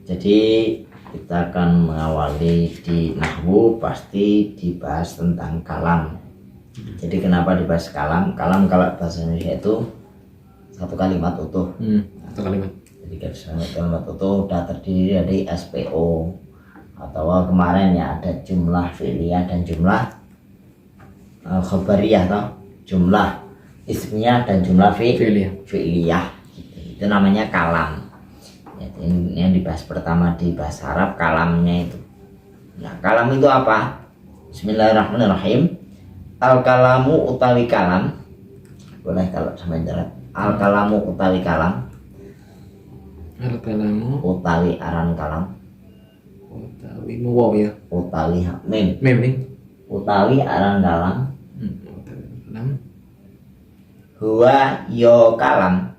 Jadi kita akan mengawali di nahwu pasti dibahas tentang kalam. Jadi kenapa dibahas kalam? Kalam kalau bahasa Indonesia itu satu kalimat utuh. Satu kalimat. Jadi kalimat utuh sudah terdiri dari SPO atau kemarin ya ada jumlah fi'liyah dan jumlah khabariyah atau jumlah ismiyah dan jumlah fi'liyah. Itu namanya kalam. Ini yang dibahas pertama di bahasa Arab, kalamnya itu. Nah, kalam itu apa? Bismillahirrahmanirrahim. Al-kalamu utawi kalam. Boleh kalau sama jerat. Al-kalamu utawi kalam. Al-kalamu utawi aran kalam. utawi waw ya. Utawi mim. Mim nih. Utawi aran kalam. Kalam. Huwa yo kalam.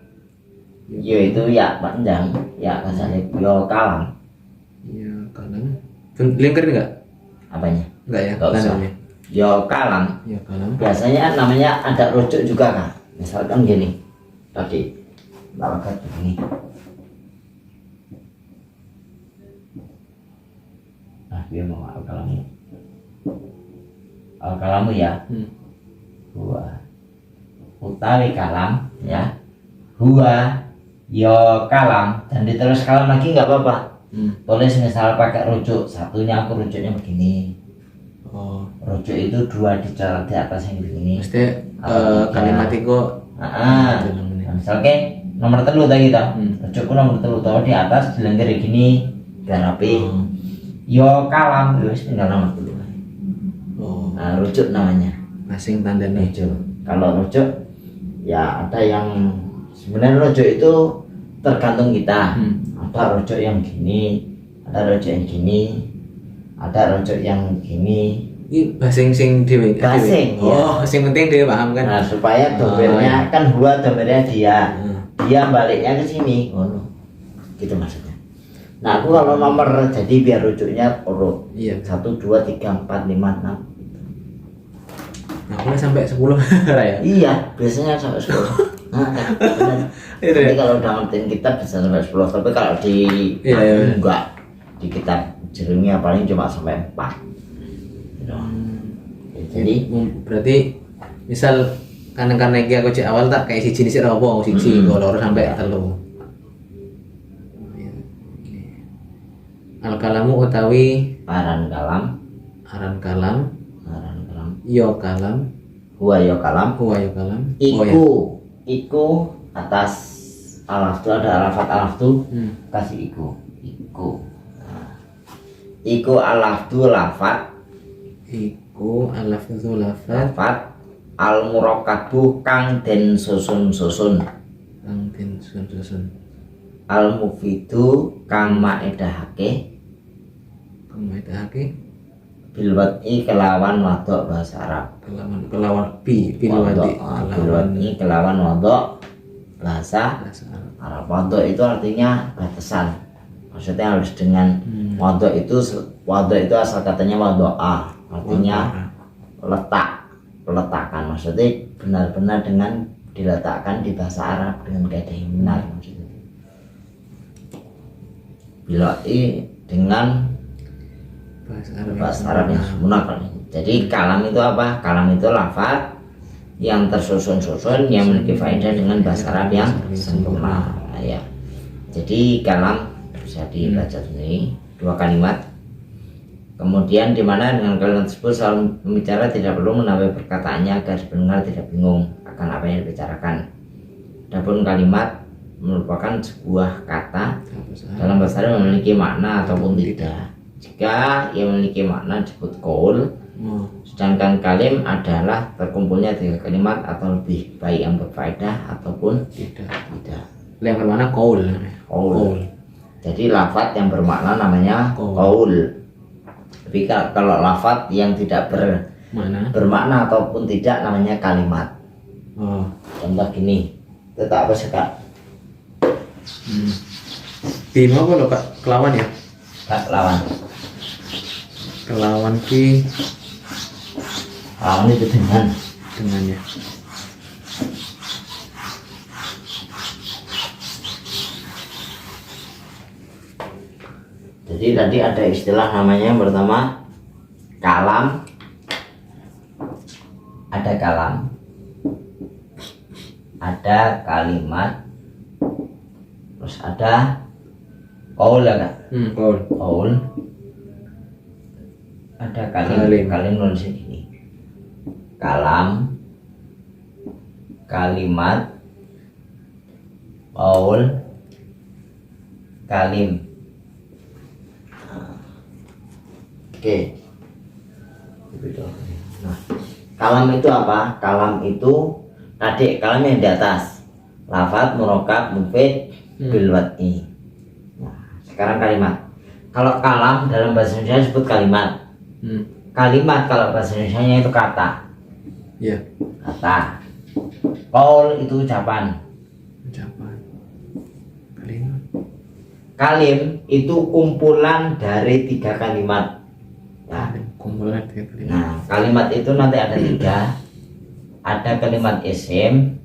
Yo itu ya panjang, ya kasarnya yo kalam. Ya kalam. Lingkar enggak? Apanya? Enggak ya. Enggak usah. Tandanya. Yo kalam. Ya kalam. Biasanya namanya ada rujuk juga kan. Misalkan gini. Tadi bawakan begini. Nah, dia mau al-kalamu. Al-kalamu ya. Huwa utawi kalam ya. Huwa yo kalam, dan diterus kalam lagi nggak apa-apa. Tulis misal pakai rujuk, satunya aku rujuknya begini. Oh, Rujuk itu dua dicoret di atas yang begini. mesti kalimat itu Misalnya nomor telu tadi kita, rujukku nomor telu tahu di atas dilengger gini biar rapi. Yo kalam, terus tinggal nomor telu. Nah, rujuk namanya. Masing tandanya. Rujuk. Kalau rujuk ya ada yang sebenarnya rujuk itu tergantung kita. Ada rujuk yang gini, ada rujuk yang gini, ada rujuk yang gini. Ini basing sing dewe. Basing, ya. Oh, sing penting dewe paham kan. Nah, supaya domirnya kan huwa domirnya dia. Dia baliknya ke sini. Oh, gitu maksudnya. Nah, aku kalau nomor jadi biar rujuknya urut. Iya. 1 2 3 4 5 6. Nah, mulai sampai 10 ya. Iya, biasanya sampai 10. Nah, benar. Jadi kalau udah ngertiin kitab bisa sampai 10, tapi kalau di enggak, di kitab jerungnya paling cuma sampai 4 gitu. Jadi berarti misal karena iki aku cek awal tak kayak siji sik apa siji loro sampai 3. Al-kalamu utawi aran kalam, aran kalam, yo kalam, huwa yo kalam, huwa yo kalam. Iku atas alaf tu ada alafat alaf tu kasih iku. Nah, iku alaf tu lafat. Iku alaf itu lafat al murakabu kang den susun kang den susun al mufidu kang maedahake bilwati kelawan wadok bahasa Arab. kelawan bilwati kelawan wadok bahasa Arab. Wadok itu artinya batasan. Maksudnya harus dengan wadok itu asal katanya wadoa, artinya peletakan. Maksudnya benar-benar dengan diletakkan di bahasa Arab dengan kaidah yang benar maksudnya. Bilwati dengan bahasa Arab yang sempurna. Jadi kalam itu apa? Kalam itu lafaz yang tersusun-susun yang memiliki faedah dengan bahasa Arab yang sempurna. Ya. Jadi kalam bisa dibaca sendiri 2 kalimat. Kemudian di mana dengan kalimat tersebut selalu pembicara tidak perlu menambah perkataannya agar pendengar tidak bingung akan apa yang dibicarakan. Adapun kalimat merupakan sebuah kata dalam bahasa Arab memiliki makna ataupun tidak. Jika ia memiliki makna disebut qaul, sedangkan kalim adalah terkumpulnya 3 kalimat atau lebih, baik yang berfaedah ataupun tidak. Yang bermakna qaul. Jadi lafaz yang bermakna namanya qaul. Tapi kalau lafaz yang tidak bermakna ataupun tidak namanya kalimat. Contoh gini, tetap apa sih kak? Bima apa lo kak? Kelawan ya? Kak lawan. Kelawan ki. Lawan itu dengannya. Jadi tadi ada istilah namanya yang pertama kalam, ada kalam, ada kalimat, terus ada qaul ya Kak? Qaul. Qaul, ada kalim, kalim nulis ini. Kalam, kalimat, qaul, kalim. Oke. Nah, kalam itu apa? Kalam itu tadi kalam yang di atas. Lafadz, murakkab, mufid, bil wad'i. Nah, sekarang kalimat. Kalau kalam dalam bahasa Indonesia disebut kalimat. Kalimat kalau bahasa Indonesianya itu kata. Iya. Kata. Qaul itu ucapan. Ucapan. Kalimat. Kalim itu kumpulan dari 3 kalimat. Nah, kumpulan 3 kalimat. nah, kalimat itu nanti ada 3. Ada kalimat isim,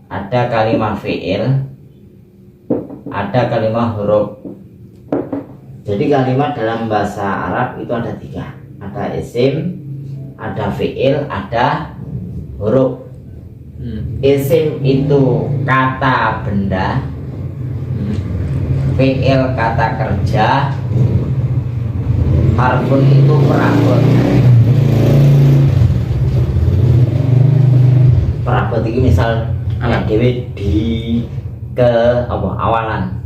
ada kalimat fi'il, ada kalimat huruf. Jadi kalimat dalam bahasa Arab itu ada 3. Ada isim, ada fi'il, ada huruf. Isim itu kata benda, fi'il kata kerja, harfun itu perabot. Perabot ini misal alat dewe di ke apa awalan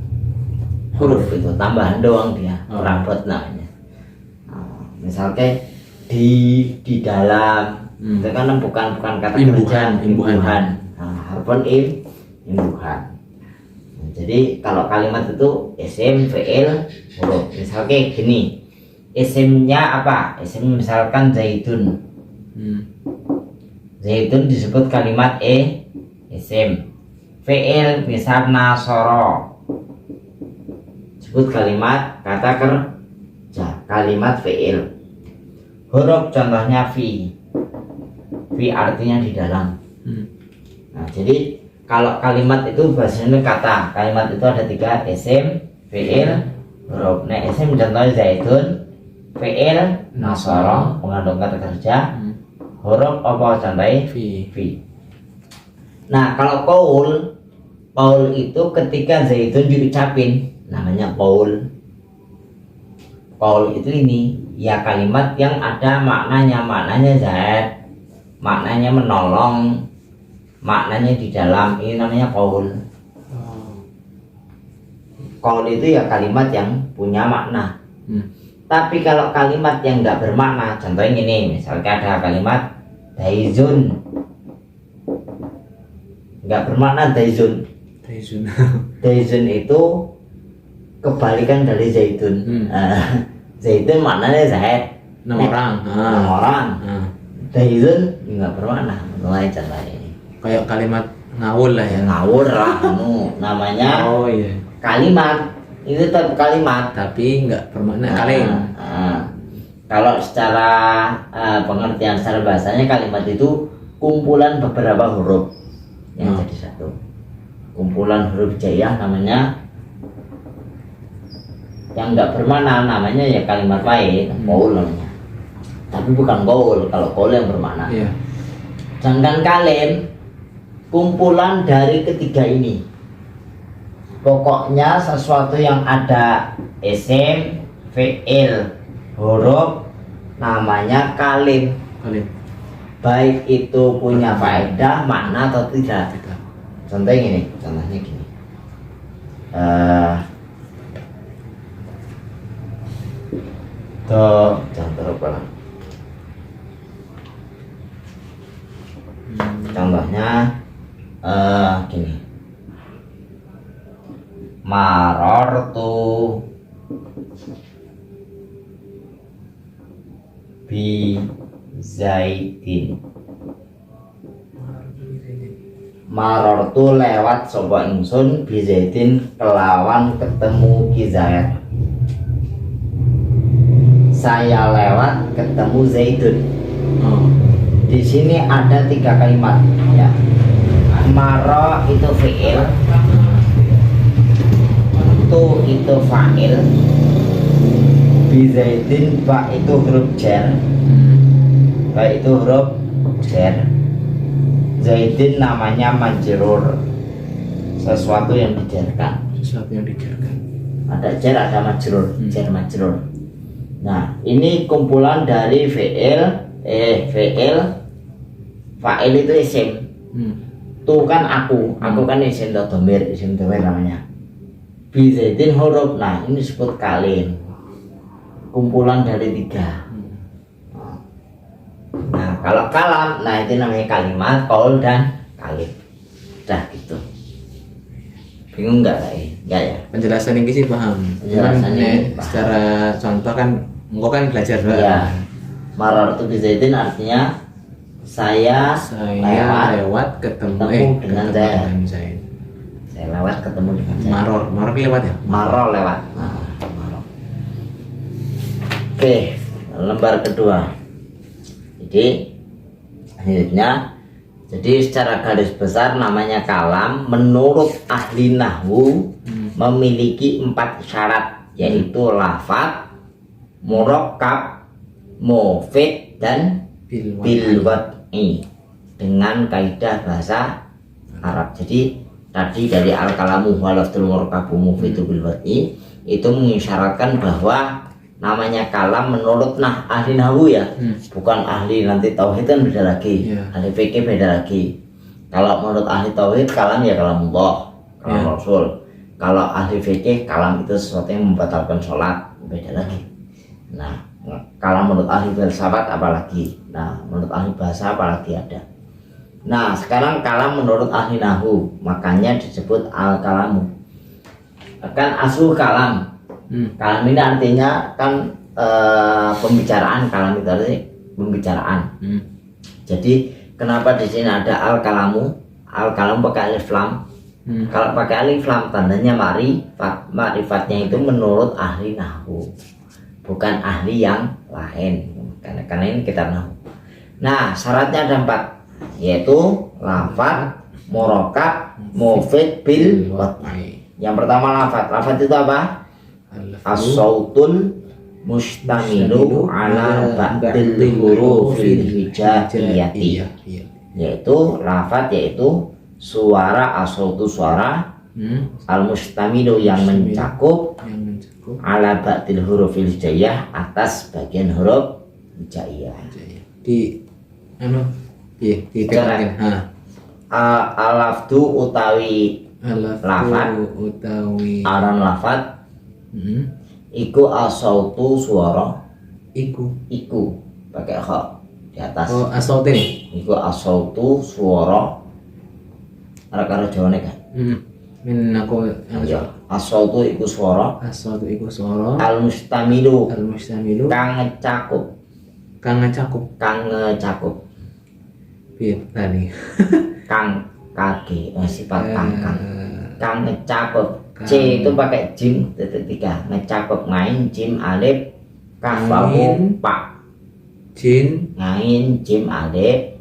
huruf itu tambahan doang dia. Perabot namanya. Nah, misalnya di dalam itu kan bukan kata kerja, imbuhan. Nah, harfun imbuhan. Nah, jadi kalau kalimat itu isim, fi'il, huruf. Misalnya gini, isimnya apa? Isim misalkan zaidun. Zaidun disebut kalimat isim. Fi'il misal nasoro, disebut kalimat kata kerja, kalimat fi'il. Huruf contohnya fi artinya di dalam. Nah, jadi kalau kalimat itu bahasanya kata. Kalimat itu ada 3, isim, fi'il, huruf. Nah, isim contohnya zaidun, fi'il nasoro, mengandung kata kerja, huruf apa contohnya fi. Nah, kalau qaul itu ketika zaidun diucapin namanya qaul. Qaul itu ini ya kalimat yang ada maknanya zaid, maknanya menolong, maknanya di dalam, ini namanya qaul. Qaul itu ya kalimat yang punya makna. Tapi kalau kalimat yang nggak bermakna, contohnya ini, misalnya ada kalimat daizun, nggak bermakna daizun. Daizun itu kebalikan dari zaitun. Zaitun maknanya zaid, enam orang. Daizun nggak bermakna. Mulai contohnya ini. Kayak kalimat ngawur lah ya. Ngawur lah, namanya. Oh iya. Kalimat itu tetap kalimat tapi nggak bermakna kalim. Kalau secara pengertian secara bahasanya kalimat itu kumpulan beberapa huruf yang jadi satu. Kumpulan huruf hijaiyah namanya. Yang nggak bermakna namanya ya kalimat lain, qaul namanya. Tapi bukan qaul, kalau qaul yang bermakna. Iya. Sedangkan kalim kumpulan dari ketiga ini. Pokoknya sesuatu yang ada isim, fi'il, huruf namanya kalim. Baik itu punya faedah, makna atau tidak. Contohnya gini, contohnya gini. Contoh apa? Contohnya gini. Marortu bi zaidin. Marortu lewat sapa ingsun bi zaidin kelawan ketemu Ki Zaid. Saya lewat ketemu Zaidun. Di sini ada 3 kalimat ya. Maro itu fi'il, tu itu fa'il, Bi zaidin, ba itu huruf jar. Ba itu huruf jar. Zaidin namanya majrur, sesuatu yang dijarkan. Sesuatu yang dijarkan. Ada jar, ada majrur, jar majrur. Nah, ini kumpulan dari fi'il, fa'il itu isim. Tuh kan aku kan isim dhamir namanya. Bi zaidin huruf. Nah, ini disebut kalim. Kumpulan dari 3. Nah, kalau kalam, nah itu namanya kalimat, qaul dan kalim. Udah gitu. Bingung nggak kayak? Nggak ya? Penjelasan ini sih paham. Penjelasan Cuman, ini paham. secara contoh kan engkau kan belajar Iya. doang. Marartu bi zaidin artinya saya lewat ketemu dengan Zaid. Zaid. Saya lewat ketemu dengan Zaid. Maror lewat ya? Maror lewat. Nah, maror. Oke, lembar kedua. Jadi akhirnya, jadi secara garis besar namanya kalam menurut ahli nahwu memiliki 4 syarat, yaitu lafadz, murakkab, mufid, dan bil wad'i dengan kaidah bahasa Arab. Jadi tadi dari al kalamu walafdul murakkabu mufidu bil wad'i itu mengisyaratkan bahwa namanya kalam menurut ahli nahwu ya, bukan ahli nanti tauhid kan beda lagi, ahli fikih beda lagi. Kalau menurut ahli tauhid kalam ya kalamullah, kalam Rasul. Kalau ahli fikih kalam itu sesuatu yang membatalkan sholat, beda lagi. Nah, kalau menurut ahli filsafat apalagi, nah menurut ahli bahasa apalagi ada. Nah, sekarang kalam menurut ahli nahwu, makanya disebut al kalamu. Kan asal kalam. Kalam ini artinya kan pembicaraan. Kalam itu artinya pembicaraan. Jadi kenapa di sini ada al kalamu? Al kalamu pakai alif lam. Kalau pakai alif lam tandanya ma'rifatnya itu menurut ahli nahwu, bukan ahli yang lain. Karena ini kitab nahwu. Nah, syaratnya ada 4, yaitu lafadz, murakkab, mufid, bil wad'i. Yang pertama lafadz. Lafadz itu apa? As-sautul mustamilu ala ba'dil hurufil hijaiyati, yaitu lafadz, yaitu suara, as-sautu suara, al-mustamilu yang mencakup, ala ba'dil hurufil hijaiyah atas bagian huruf hijaiyah. Di Al-lafdu utawi lafadz, aran lafadz iku as-sautu suara, iku pakai kha di atas. Oh, as-saut ini. Iku as-sautu suara. Arek-arek Jawane kan. Min aku Ya, as-sautu iku suara. as-saut iku suara. Al-mustamilu kang ngecakup. Piye tadi? Kang kaki sifat kang ngecakup. C itu pakai jim titik 3, ngecakup ngain jim alif kaf wawu pa. Jin Ngain jim alif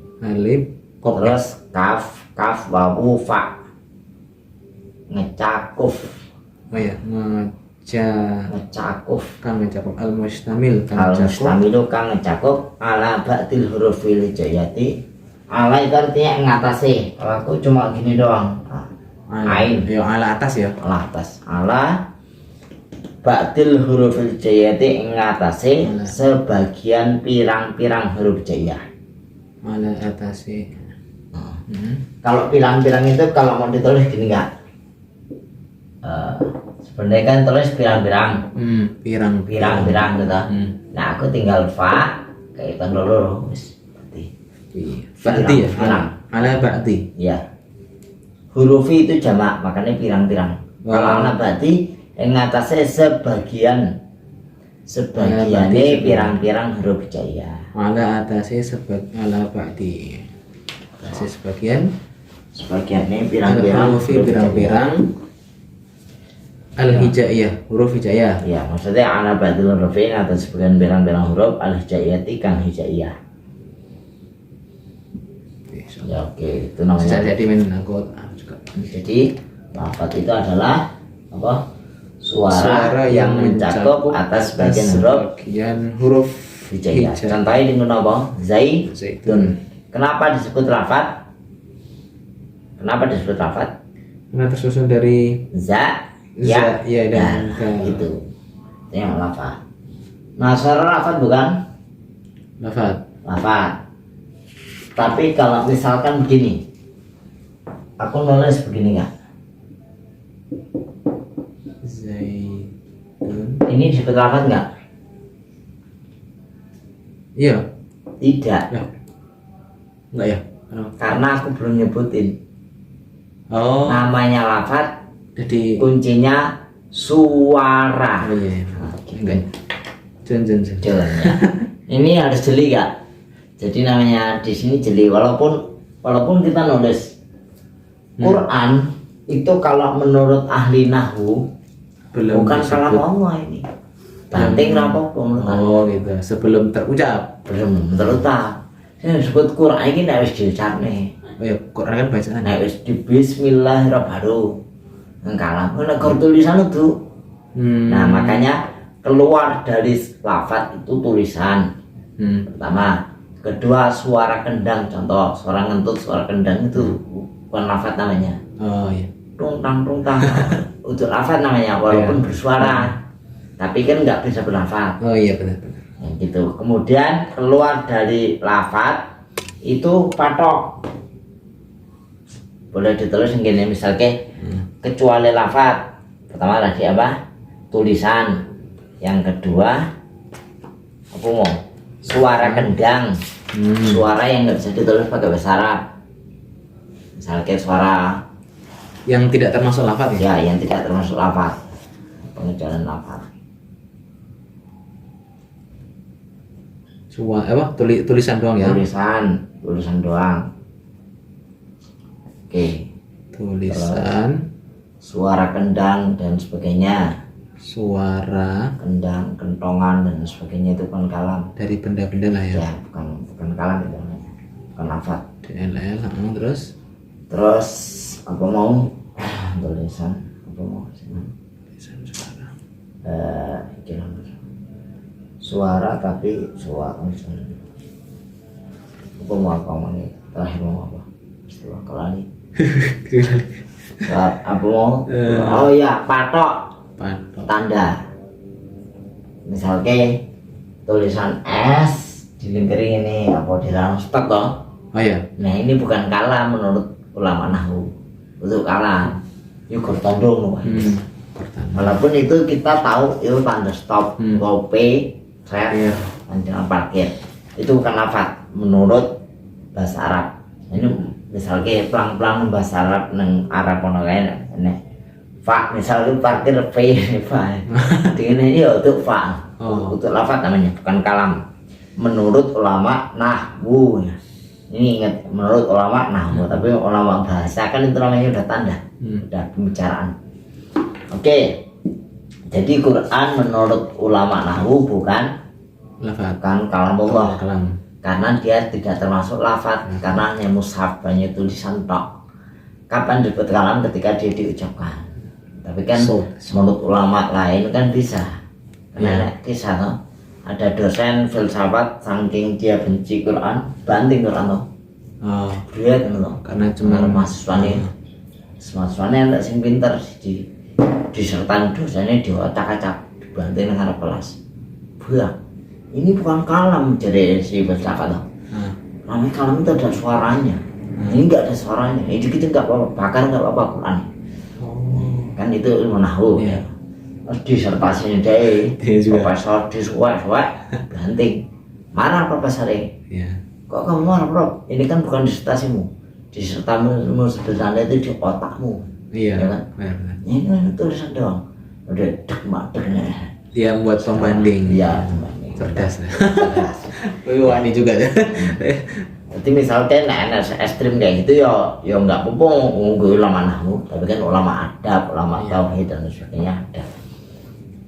kop, terus kaf wawu fa. Ngecakup. Oh ya, Ngecakup. kang ngecakup al-mustamil Al-mustamilu kang ngecakup ala ba'dil hurufil hijaiyati. Ala itu artinya ngatasi. Kalau aku cuma gini doang. Ain. Ya ala atas ya. Ala atas. Ala ba'dil hurufil hijaiyati ngatasi sebagian pirang-pirang huruf hijaiyah. Ala atas sih. Kalau pirang-pirang itu kalau mau ditulis gini enggak? Sebenarnya kan tulis pirang-pirang. Pirang-pirang gitu. Nah, aku tinggal fa kayak itu dulu wis Ba'di ya. Pirang. Ala ba'di. Ya. Hurufi itu jamak, makanya pirang-pirang. Kalau ala ba'di yang atasnya sebagiannya pirang-pirang huruf hijaiyah. Ala atasnya ala ba'di. Atasnya Sebagiannya pirang-pirang huruf pirang-pirang al-hijaiyah, huruf hijaiyah. Ya, maksudnya ala ba'dil hurufin atau sebagian pirang-pirang huruf al-hijaiyati kang hijaiyah. Ya oke, itu namanya. Jadi aku juga. Jadi lafadz itu adalah apa? suara yang mencakup atas bagian huruf hijaiyah. Contohnya di apa? Zaitun. Kenapa disebut lafat? Kenapa disebut lafat? Karena tersusun dari ya dan itu yang lafat. Nah, suara lafat bukan? Lafat. Tapi kalau misalkan begini, aku nulis begini nggak? Zaitun. Ini disebut lafat nggak? Iya. Tidak. Ya. Enggak ya? Karena aku belum nyebutin. Oh. Namanya lafat. Jadi kuncinya suara. Oh iya. Enggak. Jen. Ya. Ini harus jeli nggak? Jadi namanya di sini jeli. Walaupun kita nulis Quran itu kalau menurut ahli nahwu bukan kalam Allah ini. Banting rapopo. Oh gitu. Sebelum terucap. Belum terucap. Ini disebut Quran ini nek wis diucapne. Oh ya, Quran kan bacaan. Nek wis di bismillahirrahmanirrahim. Nang kalam nek tulisan itu. Nah, makanya keluar dari lafaz itu tulisan. Pertama, kedua suara kendang, contoh suara ngentut, suara kendang itu bukan lafaz namanya. Oh iya. Tungtang. Untuk lafaz namanya walaupun bersuara. Tapi kan nggak bisa berlafaz. Oh iya benar. Ya, gitu. Kemudian keluar dari lafaz itu patok. Boleh ditulis begini misalnya kecuali lafaz. Pertama tadi apa? Tulisan. Yang kedua apa mau? Suara kendang. Suara yang nggak bisa ditulis pakai bahasa Arab. Misalnya suara yang tidak termasuk lafaz ya? Ya, yang tidak termasuk lafaz. Pengecualian lafaz. Tulisan doang ya? Tulisan doang. Oke. Tulisan. Suara kendang dan sebagainya. Suara kendang, kentongan dan sebagainya itu bukan kalam. Dari benda-benda lah ya? Ya, bukan kalam itu namanya. Bukan lafaz. DLL, terus apa mau? Tulisan apa mau? Tulisan suara. Suara tapi suara apa mau apa ini terakhir mau apa setelah kelali apa mau oh ya patok tanda misalnya tulisan S dilingkari ini apa di dalam stok toh. Oh ya. Nah ini bukan kalam menurut ulama nahwu, untuk kalam itu bertondong walaupun itu kita tahu itu tanda stop kopi saya jangan parkir itu bukan lafaz menurut bahasa Arab. Ini misalnya pelang-pelang bahasa Arab neng Arab ono kae nek fa misalnya parkir P fa ini ya untuk fa untuk lafaz namanya bukan kalam menurut ulama nahwu. Ini ingat menurut ulama nahwu tapi ulama bahasa kan itu namanya udah tanda udah pembicaraan. Oke. Jadi Quran menurut ulama nahwu bukan kalam Allah. Karena dia tidak termasuk lafaz karena hanya mushaf banyak tulisan tok. Kapan disebut kalam ketika dia diucapkan. Tapi kan menurut ulama lain kan bisa. Karena kisah toh ada dosen filsafat saking dia benci Quran banting Quran toh. Berat toh. Karena cuma mahasiswanya sing pinter di disertan dosennya diotak-acak dibanting dengan kelas. Buah, ini bukan kalam jadi si filsafat toh. Namanya kalam itu ada suaranya. Ini enggak ada suaranya. Ini kita enggak apa-apa, bakar enggak apa-apa Quran. Kan itu ilmu nahwu ya. Terus disertasinya deh, profesor disuwek-suwek banting. Marah profesornya. Kok kamu marah, Prof? Ini kan bukan disertasimu. Disertasimu sebenarnya itu di otakmu. Iya ya kan? Ini tulisan doang. Udah dek-deknya. Dia buat pembanding. Iya, cerdas. Wani juga ya. Jadi misalnya nek ekstrim kayak gitu ya nggak apa-apa nggo ulama nahwu, tapi kan ulama adab, ulama tauhid dan sebagainya ada.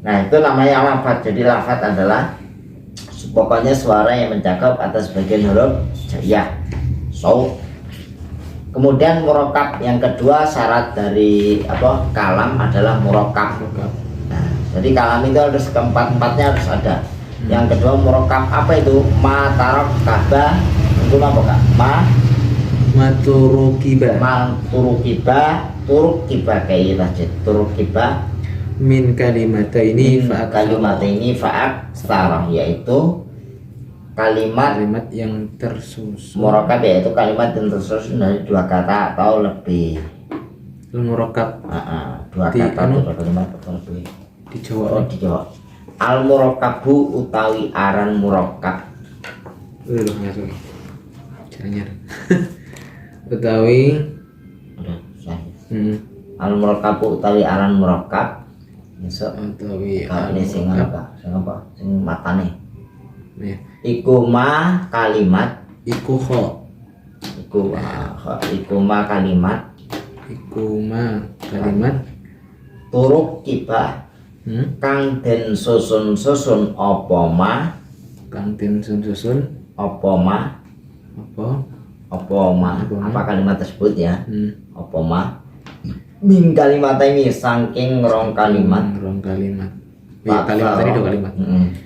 Nah, itu namanya lafaz. Jadi lafaz adalah pokoknya suara yang mencakup atas bagian huruf hijaiyah. Kemudian murakkab yang kedua syarat dari kalam adalah murakkab. Nah, Jadi kalam itu harus keempat-empatnya harus ada. Yang kedua murokab apa itu? Matarok kaba itu apa kak? Maturukiba Turuk kiba kayak tajid. Turuk kiba min kalimata ini kalimat ini faak sarah, yaitu kalimat yang tersusun. murokab yaitu kalimat yang tersusun dari dua kata atau lebih. Murokab Dua Di kata anu? atau kalimat atau lebih. di Jawa. Di Jawa. Al murokabu utawi aran murokab. Loh ngasih. Jangan. Utawi Udah, saya. hmm, Al murokabu utawi aran murokab. Besok utawi ini sing apa? Sing matane. ya. Iku ma kalimat. Iku kho. Iku ma kalimat. Iku ma kalimat Turuk kibah kang den susun apa ma kang den susun apa ma apa kalimat tersebut ya. Apa ma min kalimat ini saking rong kalimat. rong kalimat. Ya, kalimat tadi dua kalimat.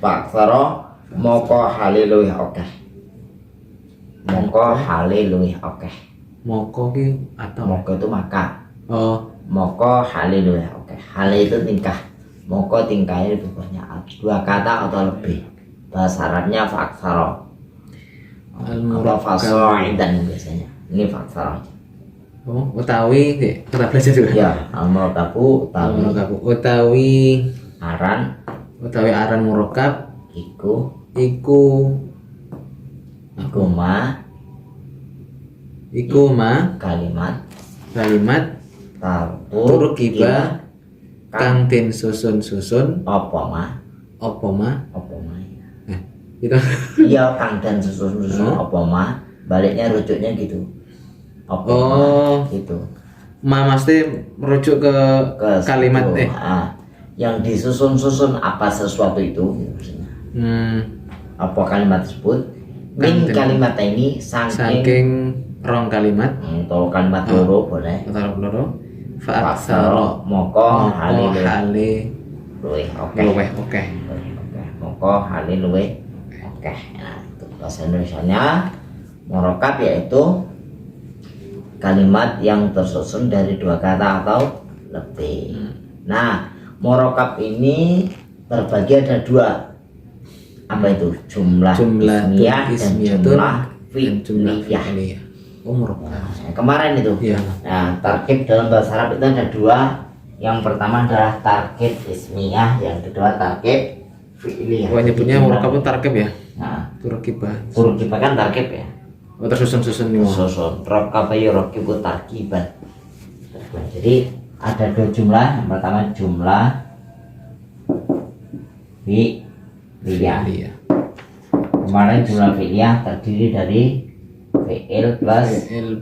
Pak Saro moko haleluya oke. Moko haleluya oke. Moko ki atau Moko itu maka. oh Moko haleluya oke. Hale itu tingkah. Moko tingkahnya lebih banyak. Dua kata atau lebih. Bahasa Arabnya faksaro. Atau fasoidan biasanya. Ini faksaro. oh utawi kita belajar juga Ya, al-murakabu utawi aran aran murokab iku iku ma kalimat turuk kiba kang den susun apa ma apa ma gitu. iya kang den susun apa ma baliknya rujuknya gitu apa Oh. ma gitu Mesti merujuk ke kalimat situ. Yang disusun apa sesuatu itu maksudnya. Apa kalimat tersebut min kalimat ini saking rong kalimat atau kalimat loro boleh loro faksaro moko hale luwih oke moko hale luwih oke. Nah itu bahasa Indonesianya murokab yaitu kalimat yang tersusun dari dua kata atau lebih. Nah murokab ini terbagi ada dua. Apa itu? Jumlah ismiyah dan jumlah fi'liyah. Oh murokab. Kemarin itu. Iya. Nah tarkib dalam bahasa Arab itu ada dua. Yang pertama adalah tarkib ismiyah, yang kedua tarkib fi'liyah. Oh nyebutnya murokab itu tarkib ya? Nah, Turkibah kan tarkib ya. oh tersusun nih Susun rokab ya rokibu tarkiban. Jadi ada dua jumlah. Yang pertama jumlah fi'liyah. Kemarin jumlah fi'liyah terdiri dari fi'il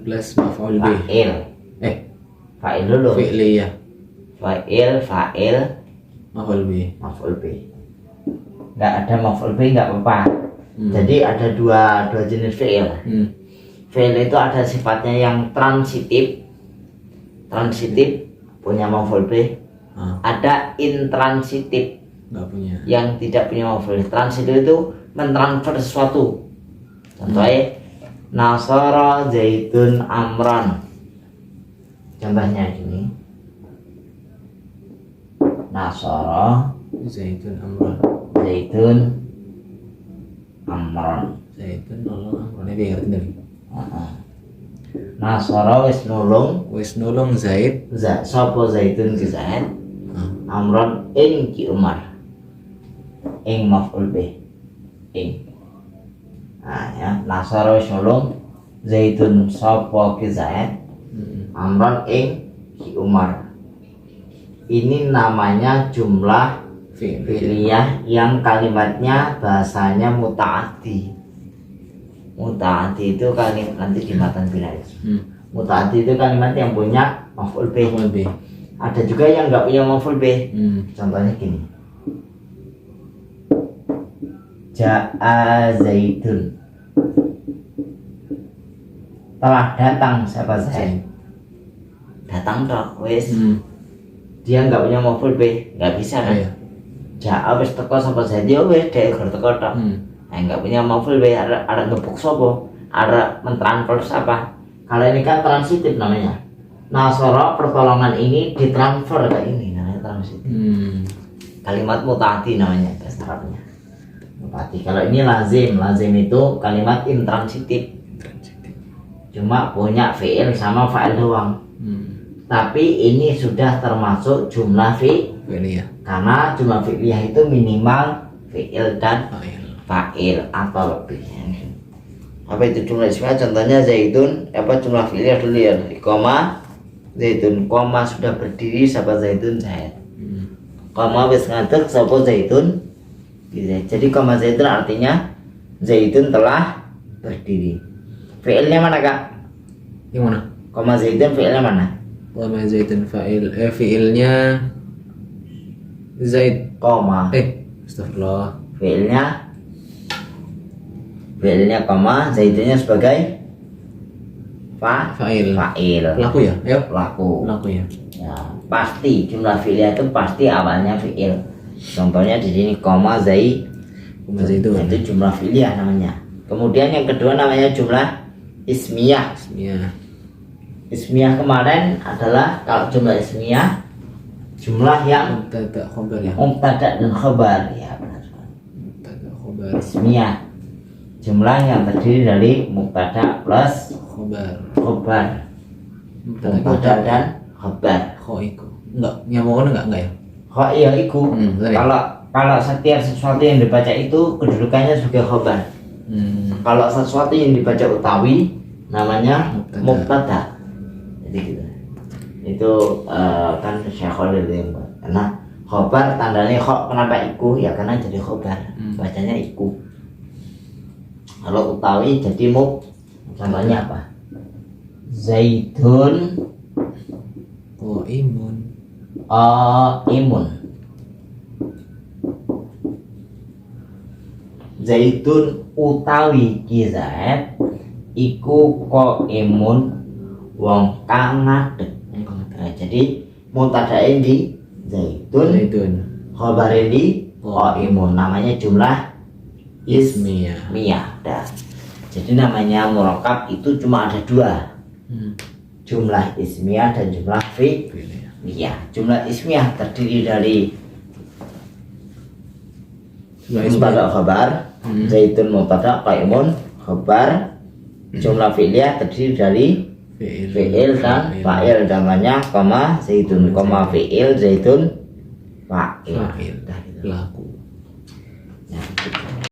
plus maf'ul bih. Fa'il dulu. Fi'liyah. Fa'il maf'ul bih. Nggak ada maf'ul bih nggak apa-apa. Jadi ada dua jenis fi'il. Fi'il itu ada sifatnya yang transitif punya maf'ul bih. Ada intransitif Nggak punya. yang tidak punya maf'ul bih. Transitif itu mentransfer sesuatu. Contohnya Nasara Zaidun Amran. Contohnya gini. Nasara Zaidun Amran. Zaidun nolong Amran ini ngerti nih. Nasara wis nulung Zaid. Sapa Zaidun ki Zaid. Amran ing ki Umar. Ing maf'ul bih. Ing. Nah ya, Nasara wis nulung Zaidun sapa ki Zaid. Amran ing ki Umar. Ini namanya jumlah fi'liyah yang kalimatnya bahasanya muta'addi. Muta'addi itu kalimat nanti di matan binaris. Muta'addi itu kalimat yang punya maf'ul bih. Ada juga yang nggak punya maf'ul bih. Contohnya gini. Ja'a Zaidun. Telah datang siapa Zaid? Datang dong, wes. Dia nggak punya maf'ul bih, nggak bisa kan? Ja'a wis teko sapa Zaid ya wis dhek gur teko tok. Enggak punya maf'ul bih, ada gebuk sapa, ada mentransfer apa. Kalau ini kan transitif namanya. Nasara pertolongan ini ditransfer ke ini namanya transitif. Kalimat mutaati namanya bahasa Arabnya. Mutaati. Kalau ini lazim, lazim itu kalimat intransitif. Cuma punya fi'il sama fa'il doang. Tapi ini sudah termasuk jumlah fi'liyah. Karena jumlah fi'liyah itu minimal fi'il dan fa'il atau lebih. Apa itu jumlah ismiyah? Contohnya Zaidun, apa jumlah fi'liyah dulu ya. Koma Zaidun, koma sudah berdiri sapa Zaidun Zaid. Koma wis ngadeg sapa Zaidun. Jadi koma Zaidun artinya Zaidun telah berdiri. Fi'ilnya mana Kak? Yang mana? Koma Zaidun fi'ilnya mana? Koma Zaidun fa'il, fi'ilnya Zaid. Koma. Astagfirullah. Fi'ilnya koma, Zaidunnya sebagai fa'il. Laku ya? Ayo. Laku ya. Ya, pasti jumlah fi'liyah itu pasti awalnya fi'il. Contohnya di sini koma Zaidun. Itu jumlah fi'liyah namanya. Kemudian yang kedua namanya jumlah ismiyah. Ismiyah kemarin adalah kalau jumlah ismiyah jumlah yang mubtada khabar ya. Mubtada dan khabar ya benar. Mubtada khabar. Ismiyah jumlah yang terdiri dari mubtada plus khabar. Mubtada dan khabar. Enggak, nyambungan enggak ya? Iya iku. Kalau setiap sesuatu yang dibaca itu kedudukannya sebagai khabar. Kalau sesuatu yang dibaca utawi namanya mubtada. Jadi gitu. Itu kan Syekhul itu yang buat. Karena khabar tandanya kok kenapa iku ya karena jadi khabar. Bacanya iku. Kalau utawi jadi contohnya apa? Zaidun imun. Zaidun utawi ki Zaid iku imun wong kang ngadeg. Nah, jadi mubtada di Zaidun. Khabar di imun. Namanya jumlah ismiyah. Dah. Jadi namanya murakkab itu cuma ada dua. Jumlah ismiyah dan jumlah fi'liyah. Jumlah ismiyah terdiri dari mubtada khabar, Zaidun mubtada, qaimun khabar. Jumlah fi'liyah terdiri dari fi'il dan fa'il. Namanya koma Zaidun, koma fi'il Zaidun fa'il. Laku.